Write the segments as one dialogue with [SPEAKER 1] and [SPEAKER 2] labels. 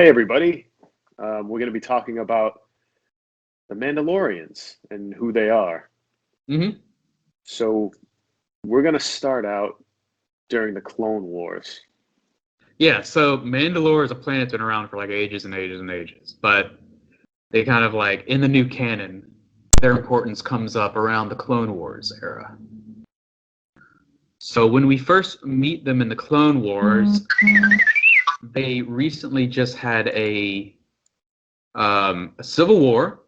[SPEAKER 1] Hey, everybody. We're going to be talking about the Mandalorians and who they are.
[SPEAKER 2] Mm-hmm.
[SPEAKER 1] So, we're going to start out during the Clone Wars.
[SPEAKER 2] Yeah, so Mandalore is a planet that's been around for like ages and ages and ages, but they kind of like, in the new canon, their importance comes up around the Clone Wars era. So when we first meet them in the Clone Wars, they recently just had a civil war,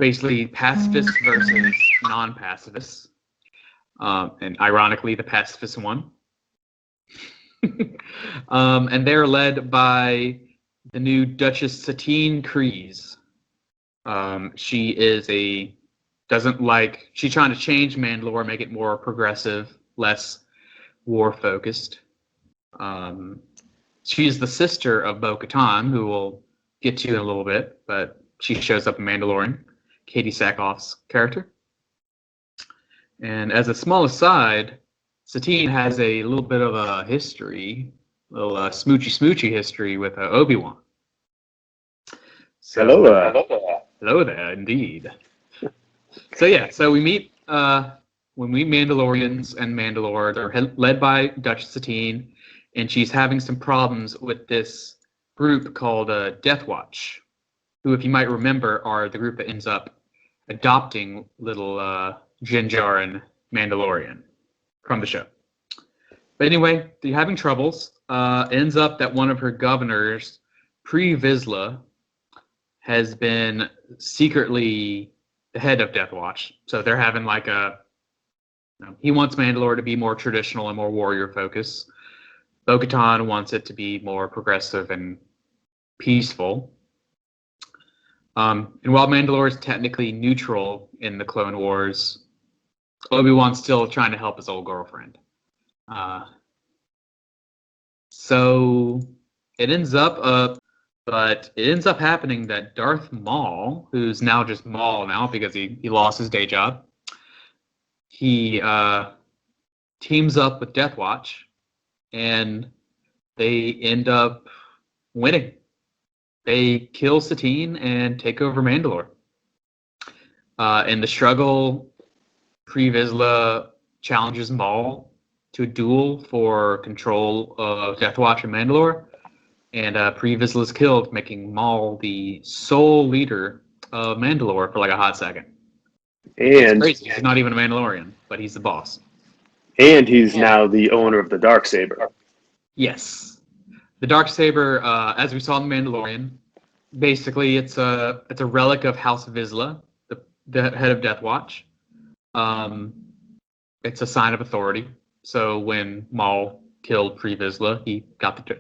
[SPEAKER 2] basically pacifists versus non-pacifists, and ironically, the pacifists won. And they're led by the new Duchess Satine Kryze. She's trying to change Mandalore, make it more progressive, less war focused. She's the sister of Bo-Katan, who we'll get to in a little bit, but she shows up in Mandalorian, Katie Sackhoff's character. And as a small aside, Satine has a little bit of a history, smoochy history with Obi-Wan.
[SPEAKER 1] Hello there.
[SPEAKER 2] Hello there, indeed. So we meet Mandalorians and Mandalore. They're led by Duchess Satine, and she's having some problems with this group called Death Watch, who, if you might remember, are the group that ends up adopting little Din Djarin Mandalorian from the show. But anyway, they're having troubles. Ends up that one of her governors, Pre Vizsla, has been secretly the head of Death Watch. So they're having like he wants Mandalore to be more traditional and more warrior focused. Bo-Katan wants it to be more progressive and peaceful. And while Mandalore is technically neutral in the Clone Wars, Obi-Wan's still trying to help his old girlfriend. So it ends up happening that Darth Maul, who's now just Maul now because he lost his day job, he teams up with Death Watch, and they end up winning. They kill Satine and take over Mandalore. In the struggle, Pre Vizsla challenges Maul to a duel for control of Death Watch and Mandalore, and Pre Vizsla is killed, making Maul the sole leader of Mandalore for like a hot second.
[SPEAKER 1] And
[SPEAKER 2] it's crazy. He's not even a Mandalorian, but he's the boss.
[SPEAKER 1] And he's now the owner of the Darksaber.
[SPEAKER 2] Yes. The Darksaber, as we saw in The Mandalorian, basically it's a relic of House Vizsla, the head of Death Watch. It's a sign of authority. So when Maul killed Pre Vizsla, he got the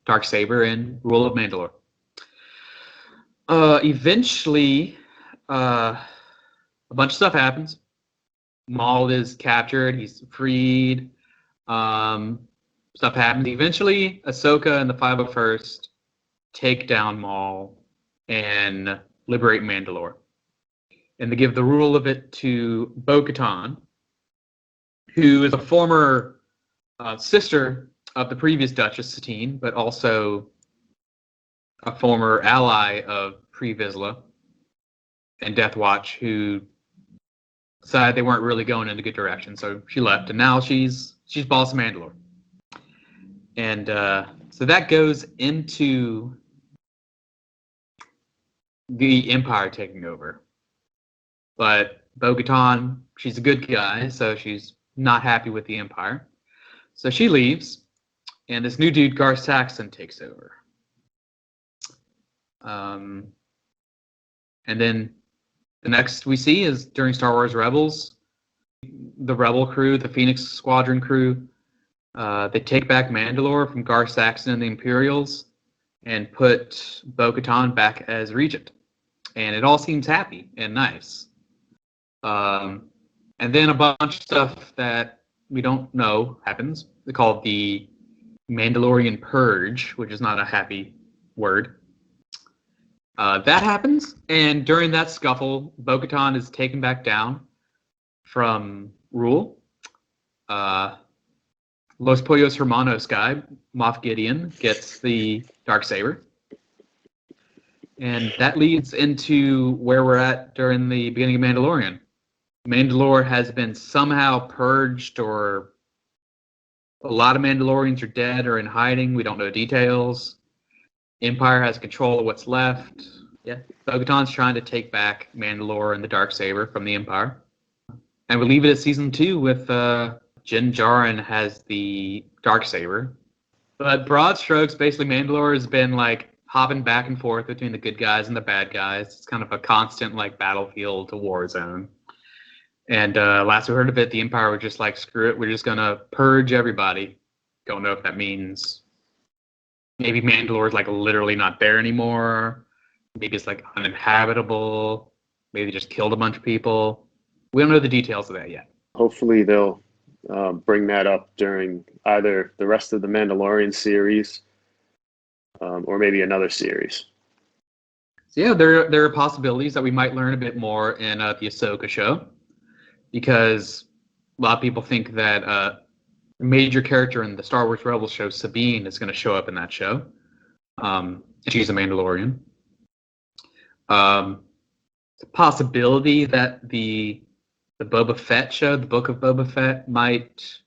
[SPEAKER 2] Darksaber and rule of Mandalore. Eventually, a bunch of stuff happens. Maul is captured. He's freed. Stuff happens. Eventually, Ahsoka and the 501st take down Maul and liberate Mandalore. And they give the rule of it to Bo-Katan, who is a former sister of the previous Duchess Satine, but also a former ally of Pre Vizsla and Death Watch, who decided they weren't really going in a good direction, so she left, and now she's boss of Mandalore. And so that goes into the Empire taking over. But Bo-Katan, she's a good guy, so she's not happy with the Empire. So she leaves, and this new dude, Gar Saxon, takes over. And then the next we see is during Star Wars Rebels, the Rebel crew, the Phoenix Squadron crew, they take back Mandalore from Gar Saxon and the Imperials and put Bo-Katan back as regent. And it all seems happy and nice. And then a bunch of stuff that we don't know happens. They call it the Mandalorian Purge, which is not a happy word. That happens, and during that scuffle, Bo-Katan is taken back down from rule. Los Pollos Hermanos guy, Moff Gideon gets the Darksaber. And that leads into where we're at during the beginning of Mandalorian. Mandalore has been somehow purged, or a lot of Mandalorians are dead or in hiding. We don't know details. Empire has control of what's left. Yeah, Bo-Katan's trying to take back Mandalore and the Darksaber from the Empire. And we leave it at season 2 with Din Djarin has the Darksaber. But broad strokes, basically Mandalore has been like hopping back and forth between the good guys and the bad guys. It's kind of a constant like battlefield to war zone. And last we heard of it, the Empire were just like, screw it, we're just gonna purge everybody. Don't know if that means maybe Mandalore's like literally not there anymore. Maybe it's like uninhabitable. Maybe they just killed a bunch of people. We don't know the details of that yet.
[SPEAKER 1] Hopefully they'll bring that up during either the rest of the Mandalorian series or maybe another series.
[SPEAKER 2] So yeah, there are possibilities that we might learn a bit more in the Ahsoka show, because a lot of people think that a major character in the Star Wars Rebels show, Sabine, is going to show up in that show. She's a Mandalorian. It's a possibility that the Boba Fett show, the Book of Boba Fett, might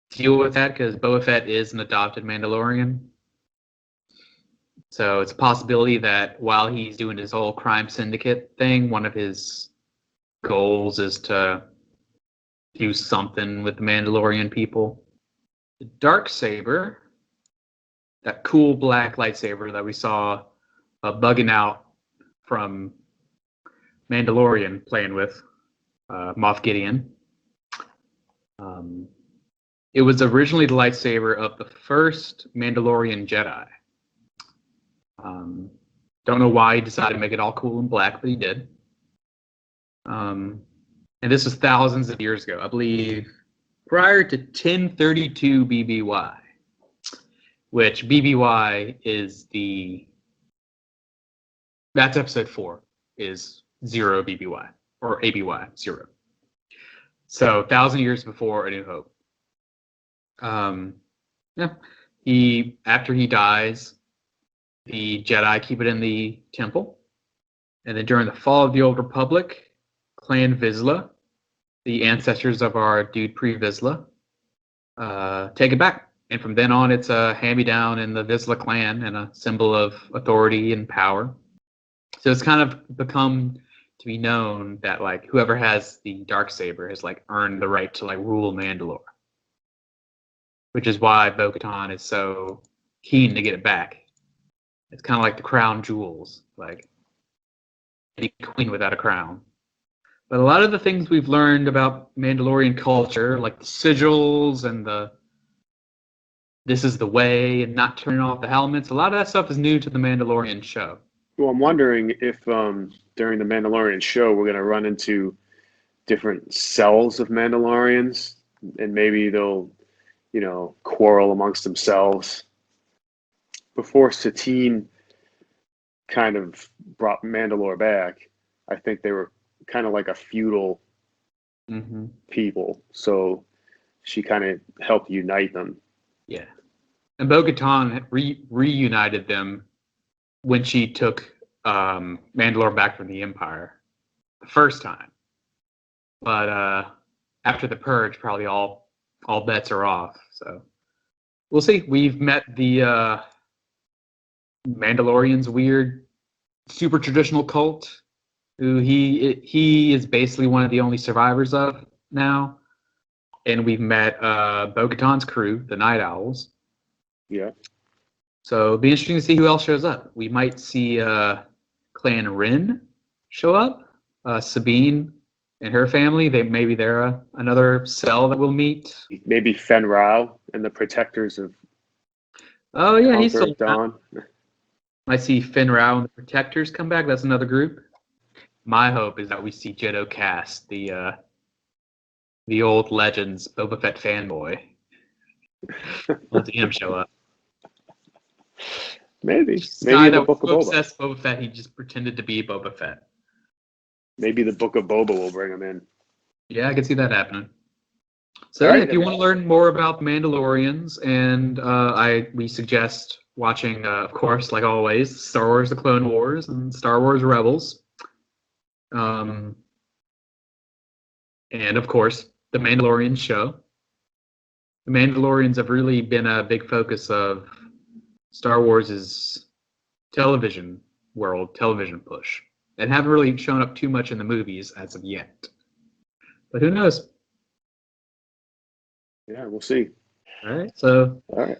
[SPEAKER 2] deal with that, because Boba Fett is an adopted Mandalorian. So it's a possibility that while he's doing his whole crime syndicate thing, one of his goals is to do something with the Mandalorian people. The Darksaber, that cool black lightsaber that we saw bugging out from Mandalorian playing with Moff Gideon. It was originally the lightsaber of the first Mandalorian Jedi. Don't know why he decided to make it all cool and black, but he did. And this was thousands of years ago, I believe, prior to 1032 BBY, which BBY is that's episode 4, is 0 BBY, or ABY, 0. So 1,000 years before A New Hope. After he dies, the Jedi keep it in the temple. And then during the fall of the Old Republic, Clan Vizsla, the ancestors of our dude Pre-Vizsla, take it back. And from then on, it's a hand-me-down in the Vizsla clan and a symbol of authority and power. So it's kind of become to be known that like whoever has the Darksaber has like earned the right to like rule Mandalore. Which is why Bo-Katan is so keen to get it back. It's kind of like the crown jewels, like any queen without a crown. But a lot of the things we've learned about Mandalorian culture, like the sigils and this is the way and not turning off the helmets, a lot of that stuff is new to the Mandalorian show.
[SPEAKER 1] Well, I'm wondering if during the Mandalorian show we're going to run into different cells of Mandalorians, and maybe they'll, quarrel amongst themselves. Before Satine kind of brought Mandalore back, I think they were kind of like a feudal people. So she kind of helped unite them.
[SPEAKER 2] Yeah. And Bo-Katan reunited them when she took Mandalore back from the Empire the first time. But after the Purge, probably all bets are off. So we'll see. We've met the Mandalorian's weird, super traditional cult, who he is basically one of the only survivors of now. And we've met Bo-Katan's crew, the Night Owls.
[SPEAKER 1] Yeah. So
[SPEAKER 2] it'll be interesting to see who else shows up. We might see Clan Rin show up. Sabine and her family. Maybe they're another cell that we'll meet.
[SPEAKER 1] Maybe Fen Rao and the Protectors of
[SPEAKER 2] Oh yeah, he's still
[SPEAKER 1] Dawn.
[SPEAKER 2] I see Fen Rao and the Protectors come back. That's another group. My hope is that we see Jeddo Cass, the old Legends Boba Fett fanboy. Let's see him show up.
[SPEAKER 1] Maybe
[SPEAKER 2] Guy
[SPEAKER 1] the
[SPEAKER 2] that
[SPEAKER 1] Book of
[SPEAKER 2] was
[SPEAKER 1] Boba.
[SPEAKER 2] obsessed Boba Fett. He just pretended to be Boba Fett.
[SPEAKER 1] Maybe the Book of Boba will bring him in.
[SPEAKER 2] Yeah, I can see that happening. So
[SPEAKER 1] All
[SPEAKER 2] yeah,
[SPEAKER 1] right.
[SPEAKER 2] if you want to learn more about Mandalorians, and we suggest watching, of course, like always, Star Wars: The Clone Wars and Star Wars Rebels, um, and of course, The Mandalorian show. The Mandalorians have really been a big focus of Star Wars' television world, television push, and haven't really shown up too much in the movies as of yet. But who knows?
[SPEAKER 1] Yeah, we'll see.
[SPEAKER 2] All right. So
[SPEAKER 1] All right.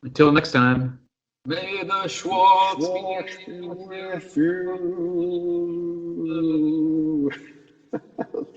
[SPEAKER 2] until next time, may the Schwartz
[SPEAKER 1] Schwartz
[SPEAKER 2] be
[SPEAKER 1] be
[SPEAKER 2] with
[SPEAKER 1] with
[SPEAKER 2] you.
[SPEAKER 1] you.